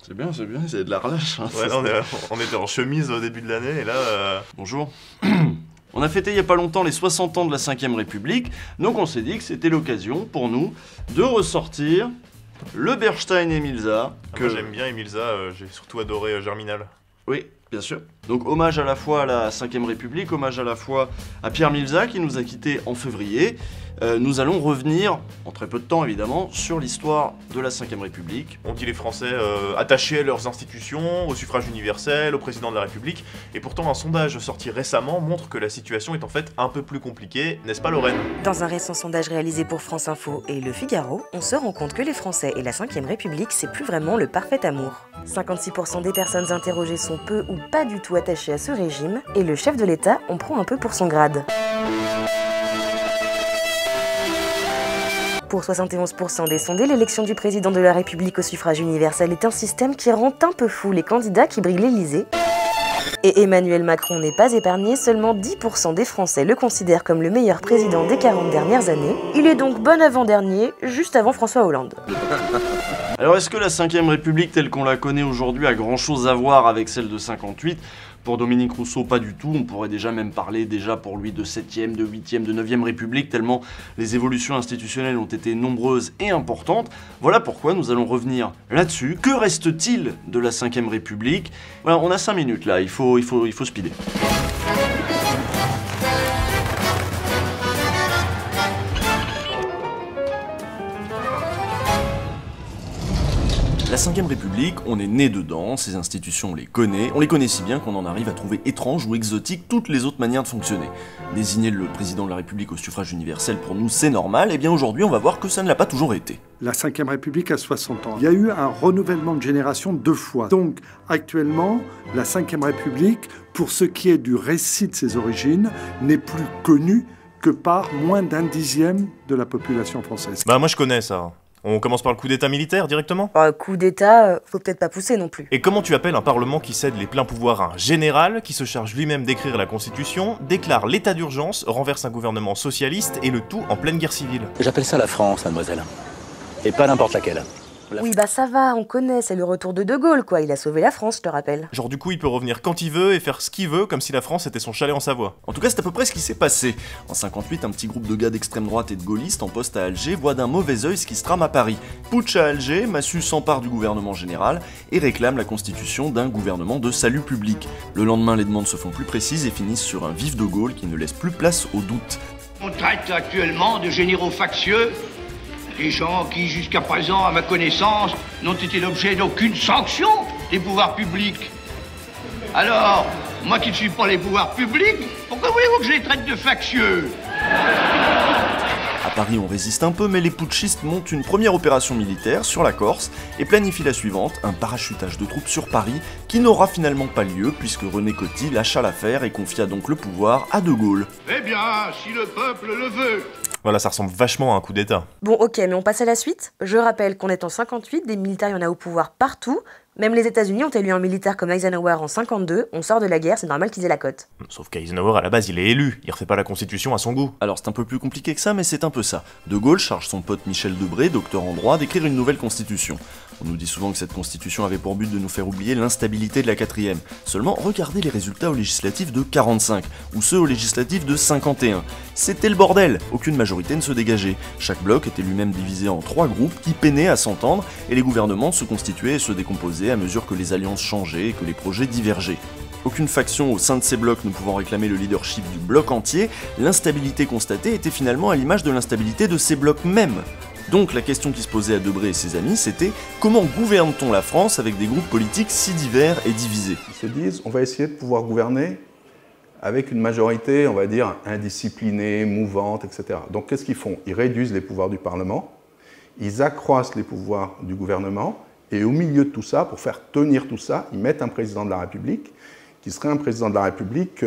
C'est bien, vous avez de la relâche. Hein, Ouais, là, on était en chemise au début de l'année, et là... Bonjour. On a fêté il n'y a pas longtemps les 60 ans de la 5ème République, donc on s'est dit que c'était l'occasion pour nous de ressortir le Bernstein et Milza. Moi j'aime bien Emilza, j'ai surtout adoré Germinal. Oui, bien sûr. Donc hommage à la fois à la 5ème République, hommage à la fois à Pierre Milza qui nous a quittés en février. Nous allons revenir, en très peu de temps évidemment, sur l'histoire de la 5ème République. On dit les Français attachés à leurs institutions, au suffrage universel, au président de la République, et pourtant un sondage sorti récemment montre que la situation est en fait un peu plus compliquée, n'est-ce pas Lorraine? Dans un récent sondage réalisé pour France Info et Le Figaro, on se rend compte que les Français et la 5ème République, c'est plus vraiment le parfait amour. 56% des personnes interrogées sont peu ou pas du tout attachées à ce régime, et le chef de l'État en prend un peu pour son grade. Pour 71% des sondés, l'élection du président de la République au suffrage universel est un système qui rend un peu fou les candidats qui brillent l'Élysée. Et Emmanuel Macron n'est pas épargné, seulement 10% des Français le considèrent comme le meilleur président des 40 dernières années. Il est donc bon avant-dernier, juste avant François Hollande. Alors est-ce que la 5ème République telle qu'on la connaît aujourd'hui a grand chose à voir avec celle de 58 ? Pour Dominique Rousseau, pas du tout. On pourrait déjà même parler pour lui de 7ème, de 8ème, de 9ème République, tellement les évolutions institutionnelles ont été nombreuses et importantes. Voilà pourquoi nous allons revenir là-dessus. Que reste-t-il de la 5ème République ? Voilà, on a 5 minutes là, il faut speeder. La 5ème République, on est né dedans, ces institutions on les connaît si bien qu'on en arrive à trouver étranges ou exotiques toutes les autres manières de fonctionner. Désigner le président de la République au suffrage universel pour nous c'est normal, et bien aujourd'hui on va voir que ça ne l'a pas toujours été. La 5ème République a 60 ans. Il y a eu un renouvellement de génération 2 fois. Donc actuellement, la 5ème République, pour ce qui est du récit de ses origines, n'est plus connue que par moins d'1/10 de la population française. Bah moi je connais ça. On commence par le coup d'état militaire directement? Coup d'état, faut peut-être pas pousser non plus. Et comment tu appelles un parlement qui cède les pleins pouvoirs à un général, qui se charge lui-même d'écrire la constitution, déclare l'état d'urgence, renverse un gouvernement socialiste et le tout en pleine guerre civile? J'appelle ça la France, mademoiselle. Et pas n'importe laquelle. Oui bah ça va, on connaît, c'est le retour de Gaulle quoi, il a sauvé la France, je te rappelle. Genre du coup il peut revenir quand il veut et faire ce qu'il veut comme si la France était son chalet en Savoie. En tout cas c'est à peu près ce qui s'est passé. En 58, un petit groupe de gars d'extrême droite et de gaullistes en poste à Alger voit d'un mauvais œil ce qui se trame à Paris. Putsch à Alger, Massu s'empare du gouvernement général et réclame la constitution d'un gouvernement de salut public. Le lendemain les demandes se font plus précises et finissent sur un vif de Gaulle qui ne laisse plus place au doute. On traite actuellement de généraux factieux des gens qui, jusqu'à présent, à ma connaissance, n'ont été l'objet d'aucune sanction des pouvoirs publics. Alors, moi qui ne suis pas les pouvoirs publics, pourquoi voulez-vous que je les traite de factieux ? À Paris, on résiste un peu, mais les putschistes montent une première opération militaire sur la Corse et planifient la suivante, un parachutage de troupes sur Paris qui n'aura finalement pas lieu puisque René Coty lâcha l'affaire et confia donc le pouvoir à De Gaulle. Eh bien, si le peuple le veut. Voilà, ça ressemble vachement à un coup d'état. Bon ok, mais on passe à la suite. Je rappelle qu'on est en 58, des militaires il y en a au pouvoir partout. Même les États-Unis ont élu un militaire comme Eisenhower en 52, on sort de la guerre, c'est normal qu'ils aient la cote. Sauf qu'Eisenhower à la base il est élu, il refait pas la constitution à son goût. Alors c'est un peu plus compliqué que ça, mais c'est un peu ça. De Gaulle charge son pote Michel Debré, docteur en droit, d'écrire une nouvelle constitution. On nous dit souvent que cette constitution avait pour but de nous faire oublier l'instabilité de la 4ème. Seulement, regardez les résultats aux législatives de 45, ou ceux aux législatives de 51. C'était le bordel, aucune majorité ne se dégageait. Chaque bloc était lui-même divisé en 3 groupes qui peinaient à s'entendre, et les gouvernements se constituaient et se décomposaient à mesure que les alliances changeaient et que les projets divergeaient. Aucune faction au sein de ces blocs ne pouvant réclamer le leadership du bloc entier, l'instabilité constatée était finalement à l'image de l'instabilité de ces blocs mêmes. Donc la question qui se posait à Debré et ses amis, c'était comment gouverne-t-on la France avec des groupes politiques si divers et divisés? Ils se disent, on va essayer de pouvoir gouverner avec une majorité, on va dire, indisciplinée, mouvante, etc. Donc qu'est-ce qu'ils font? Ils réduisent les pouvoirs du Parlement, ils accroissent les pouvoirs du gouvernement, et au milieu de tout ça, pour faire tenir tout ça, ils mettent un président de la République, qui serait un président de la République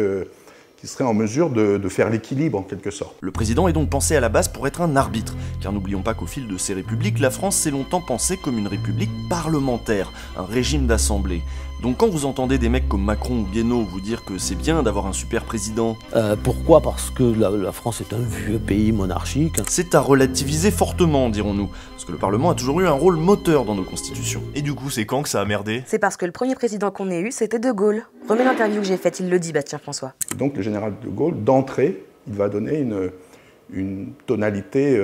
qui serait en mesure de faire l'équilibre en quelque sorte. Le président est donc pensé à la base pour être un arbitre, car n'oublions pas qu'au fil de ces républiques, la France s'est longtemps pensée comme une république parlementaire, un régime d'assemblée. Donc quand vous entendez des mecs comme Macron ou Guénaud vous dire que c'est bien d'avoir un super président... Pourquoi? Parce que la France est un vieux pays monarchique. C'est à relativiser fortement, dirons-nous, parce que le Parlement a toujours eu un rôle moteur dans nos constitutions. Et du coup, c'est quand que ça a merdé? C'est parce que le premier président qu'on ait eu, c'était De Gaulle. Remets l'interview que j'ai faite, il le dit, Bastien François. Donc le général de Gaulle, d'entrée, il va donner une tonalité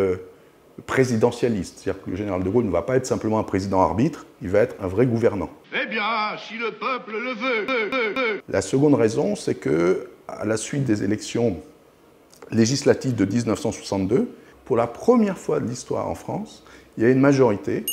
présidentialiste. C'est-à-dire que le général de Gaulle ne va pas être simplement un président arbitre, il va être un vrai gouvernant. Eh bien, si le peuple le veut. La seconde raison, c'est que, à la suite des élections législatives de 1962, pour la première fois de l'histoire en France, il y a une majorité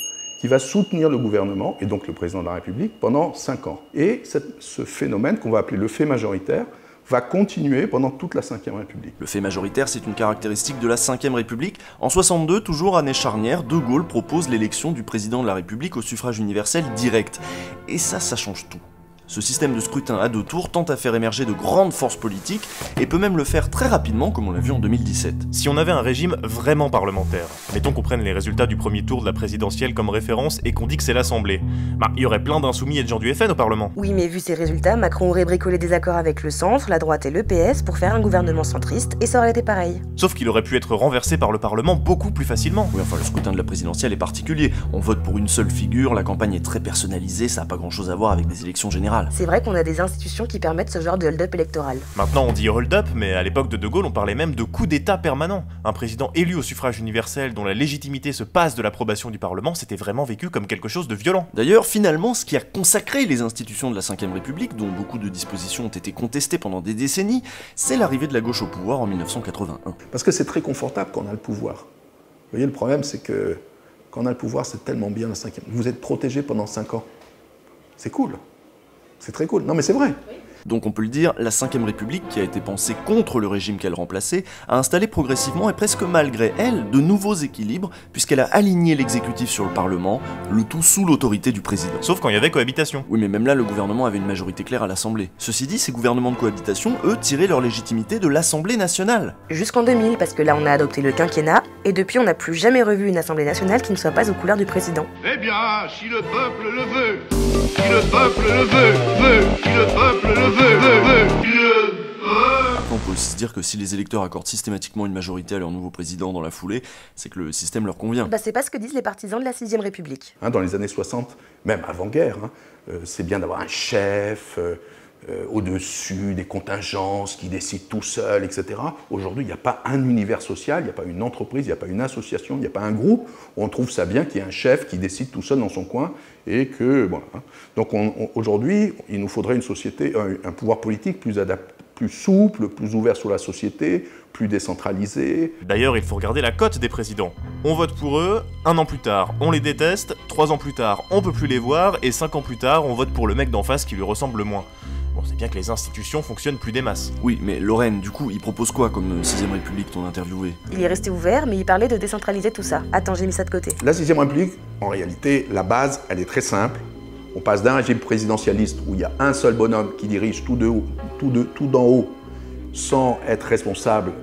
qui va soutenir le gouvernement, et donc le président de la République, pendant 5 ans. Et ce phénomène, qu'on va appeler le fait majoritaire, va continuer pendant toute la Ve République. Le fait majoritaire, c'est une caractéristique de la Ve République. En 62, toujours année charnière, De Gaulle propose l'élection du président de la République au suffrage universel direct. Et ça change tout. Ce système de scrutin à 2 tours tente à faire émerger de grandes forces politiques et peut même le faire très rapidement comme on l'a vu en 2017. Si on avait un régime vraiment parlementaire, mettons qu'on prenne les résultats du premier tour de la présidentielle comme référence et qu'on dit que c'est l'Assemblée, il y aurait plein d'insoumis et de gens du FN au Parlement. Oui, mais vu ces résultats, Macron aurait bricolé des accords avec le centre, la droite et le PS pour faire un gouvernement centriste, et ça aurait été pareil. Sauf qu'il aurait pu être renversé par le Parlement beaucoup plus facilement. Oui, enfin le scrutin de la présidentielle est particulier. On vote pour une seule figure, la campagne est très personnalisée, ça n'a pas grand chose à voir avec des élections générales. C'est vrai qu'on a des institutions qui permettent ce genre de hold-up électoral. Maintenant on dit hold-up, mais à l'époque de De Gaulle on parlait même de coup d'état permanent. Un président élu au suffrage universel dont la légitimité se passe de l'approbation du Parlement, c'était vraiment vécu comme quelque chose de violent. D'ailleurs, finalement, ce qui a consacré les institutions de la Ve République, dont beaucoup de dispositions ont été contestées pendant des décennies, c'est l'arrivée de la gauche au pouvoir en 1981. Parce que c'est très confortable quand on a le pouvoir. Vous voyez, le problème, c'est que quand on a le pouvoir, c'est tellement bien la 5e. Vous êtes protégé pendant 5 ans. C'est cool. C'est très cool. Non, mais c'est vrai. Donc on peut le dire, la Ve République, qui a été pensée contre le régime qu'elle remplaçait, a installé progressivement et presque malgré elle de nouveaux équilibres, puisqu'elle a aligné l'exécutif sur le Parlement, le tout sous l'autorité du président. Sauf quand il y avait cohabitation. Oui, mais même là, le gouvernement avait une majorité claire à l'Assemblée. Ceci dit, ces gouvernements de cohabitation, eux, tiraient leur légitimité de l'Assemblée nationale. Jusqu'en 2000, parce que là on a adopté le quinquennat, et depuis on n'a plus jamais revu une Assemblée nationale qui ne soit pas aux couleurs du président. Eh bien, si le peuple le veut. Si le peuple le veut. Si le peuple le veut. Après, on peut aussi se dire que si les électeurs accordent systématiquement une majorité à leur nouveau président dans la foulée, c'est que le système leur convient. Bah c'est pas ce que disent les partisans de la 6ème République. Dans les années 60, même avant-guerre, c'est bien d'avoir un chef au-dessus des contingences qui décide tout seul, etc. Aujourd'hui, il n'y a pas un univers social, il n'y a pas une entreprise, il n'y a pas une association, il n'y a pas un groupe où on trouve ça bien qu'il y ait un chef qui décide tout seul dans son coin et que... Voilà. Donc aujourd'hui, il nous faudrait une société, un pouvoir politique plus adapté, plus souple, plus ouvert sur la société, plus décentralisé. D'ailleurs, il faut regarder la cote des présidents. On vote pour eux, 1 an plus tard, on les déteste, 3 ans plus tard, on peut plus les voir, et 5 ans plus tard, on vote pour le mec d'en face qui lui ressemble le moins. Bon, c'est bien que les institutions fonctionnent plus des masses. Oui, mais Lorraine, du coup, il propose quoi comme 6ème République, ton interviewé? Il est resté ouvert, mais il parlait de décentraliser tout ça. Attends, j'ai mis ça de côté. La 6ème République, en réalité, la base, elle est très simple. On passe d'un régime présidentialiste où il y a un seul bonhomme qui dirige tout d'en haut, sans être responsable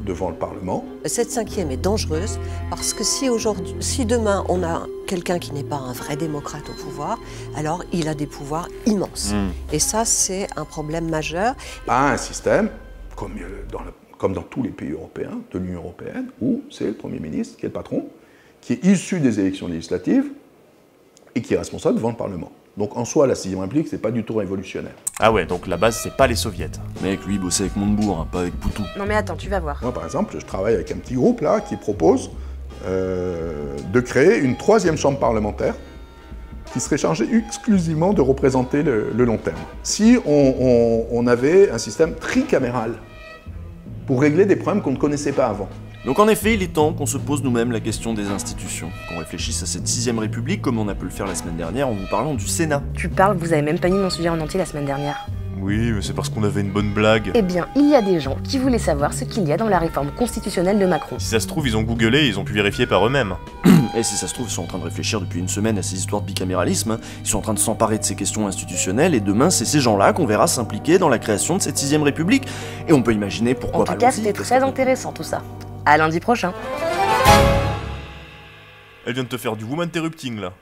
devant le Parlement. Cette 5e est dangereuse parce que si demain on a quelqu'un qui n'est pas un vrai démocrate au pouvoir, alors il a des pouvoirs immenses. Et ça, c'est un problème majeur. À un système, comme dans tous les pays européens, de l'Union européenne, où c'est le Premier ministre qui est le patron, qui est issu des élections législatives et qui est responsable devant le Parlement. Donc en soi, la 6ème République, c'est pas du tout révolutionnaire. Ah ouais, donc la base, c'est pas les soviets. Mec, lui, il bossait avec Montebourg, pas avec Poutou. Non mais attends, tu vas voir. Moi, par exemple, je travaille avec un petit groupe là qui propose de créer une 3e chambre parlementaire qui serait chargée exclusivement de représenter le long terme. Si on avait un système tricaméral pour régler des problèmes qu'on ne connaissait pas avant. Donc en effet, il est temps qu'on se pose nous-mêmes la question des institutions, qu'on réfléchisse à cette 6ème République comme on a pu le faire la semaine dernière en vous parlant du Sénat. Tu parles, vous avez même pas mis mon sujet en entier la semaine dernière. Oui, mais c'est parce qu'on avait une bonne blague. Eh bien, il y a des gens qui voulaient savoir ce qu'il y a dans la réforme constitutionnelle de Macron. Si ça se trouve, ils ont googlé, ils ont pu vérifier par eux-mêmes. Et si ça se trouve, ils sont en train de réfléchir depuis une semaine à ces histoires de bicaméralisme, hein. Ils sont en train de s'emparer de ces questions institutionnelles, et demain, c'est ces gens-là qu'on verra s'impliquer dans la création de cette 6ème République. Et on peut imaginer pourquoi pas. En tout cas, c'était très intéressant tout ça. À lundi prochain. Elle vient de te faire du woman interrupting là.